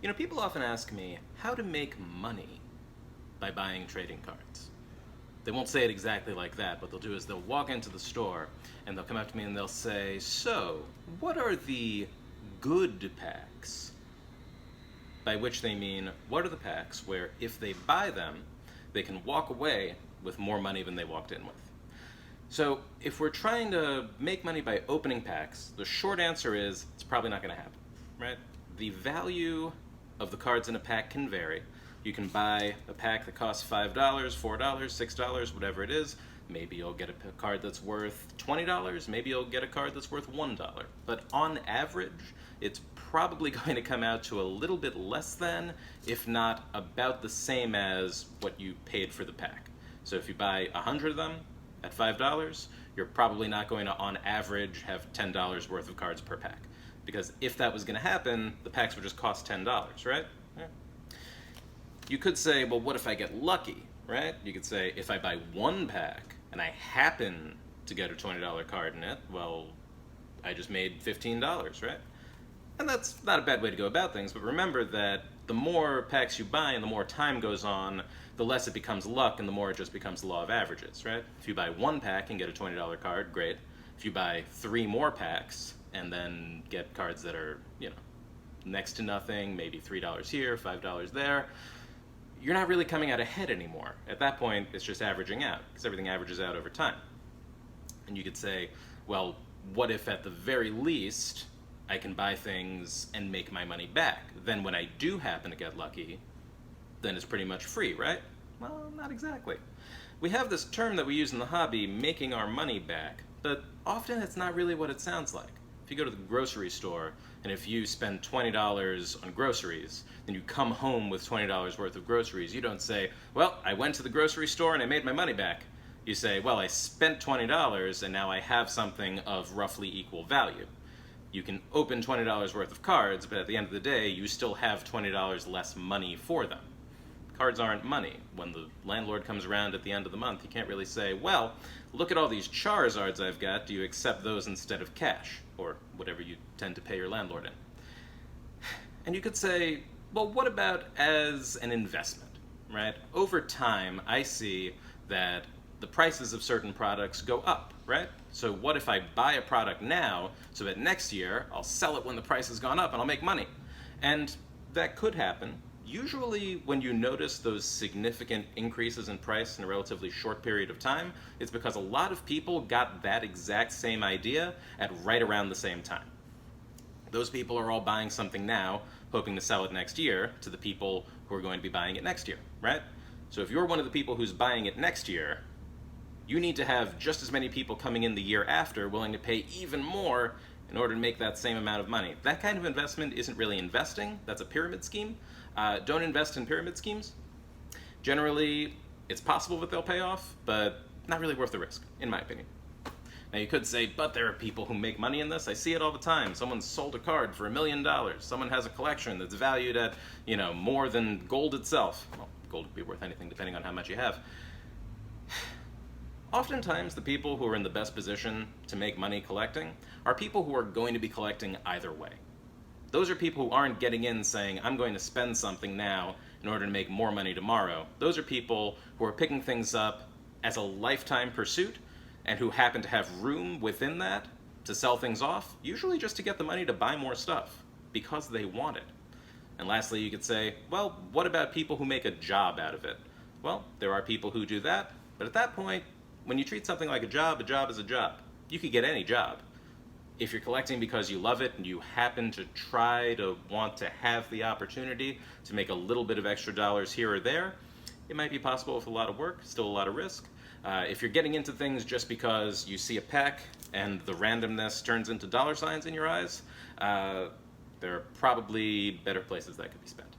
You know, people often ask me how to make money by buying trading cards. They won't say it exactly like that. What they'll do is they'll walk into the store and they'll come up to me and they'll say, "So, what are the good packs?" By which they mean, what are the packs where if they buy them, they can walk away with more money than they walked in with? So, if we're trying to make money by opening packs, the short answer is it's probably not going to happen, right? The value of the cards in a pack can vary. You can buy a pack that costs $5, $4, $6, whatever it is. Maybe you'll get a card that's worth $20, maybe you'll get a card that's worth $1. But on average, it's probably going to come out to a little bit less than, if not about the same as what you paid for the pack. So if you buy 100 of them at $5, you're probably not going to, on average, have $10 worth of cards per pack. Because if that was going to happen, the packs would just cost $10, right? Yeah. You could say, well, what if I get lucky, right? You could say, if I buy one pack and I happen to get a $20 card in it, well, I just made $15, right? And that's not a bad way to go about things, but remember that the more packs you buy and the more time goes on, the less it becomes luck and the more it just becomes the law of averages, right? If you buy one pack and get a $20 card, great. If you buy 3 more packs and then get cards that are, next to nothing, maybe $3 here, $5 there, you're not really coming out ahead anymore. At that point, it's just averaging out, because everything averages out over time. And you could say, well, what if at the very least I can buy things and make my money back? Then when I do happen to get lucky, then it's pretty much free, right? Well, not exactly. We have this term that we use in the hobby, making our money back, but often it's not really what it sounds like. If you go to the grocery store, and if you spend $20 on groceries, then you come home with $20 worth of groceries, you don't say, well, I went to the grocery store and I made my money back. You say, well, I spent $20 and now I have something of roughly equal value. You can open $20 worth of cards, but at the end of the day, you still have $20 less money for them. Cards aren't money. When the landlord comes around at the end of the month, you can't really say, well, look at all these Charizards I've got, do you accept those instead of cash? Or whatever you tend to pay your landlord in. And you could say, well, what about as an investment, right? Over time, I see that the prices of certain products go up, right? So what if I buy a product now, so that next year I'll sell it when the price has gone up and I'll make money? And that could happen. Usually when you notice those significant increases in price in a relatively short period of time, it's because a lot of people got that exact same idea at right around the same time. Those people are all buying something now, hoping to sell it next year to the people who are going to be buying it next year, right? So if you're one of the people who's buying it next year, you need to have just as many people coming in the year after willing to pay even more in order to make that same amount of money. That kind of investment isn't really investing, that's a pyramid scheme. Don't invest in pyramid schemes. Generally, it's possible that they'll pay off, but not really worth the risk, in my opinion. Now you could say, but there are people who make money in this. I see it all the time. Someone sold a card for $1 million. Someone has a collection that's valued at, more than gold itself. Well, gold could be worth anything depending on how much you have. Oftentimes, the people who are in the best position to make money collecting are people who are going to be collecting either way. Those are people who aren't getting in saying, I'm going to spend something now in order to make more money tomorrow. Those are people who are picking things up as a lifetime pursuit and who happen to have room within that to sell things off, usually just to get the money to buy more stuff because they want it. And lastly, you could say, well, what about people who make a job out of it? Well, there are people who do that, but at that point, when you treat something like a job is a job. You could get any job. If you're collecting because you love it and you happen to try to want to have the opportunity to make a little bit of extra dollars here or there, it might be possible with a lot of work, still a lot of risk. If you're getting into things just because you see a pack and the randomness turns into dollar signs in your eyes, there are probably better places that could be spent.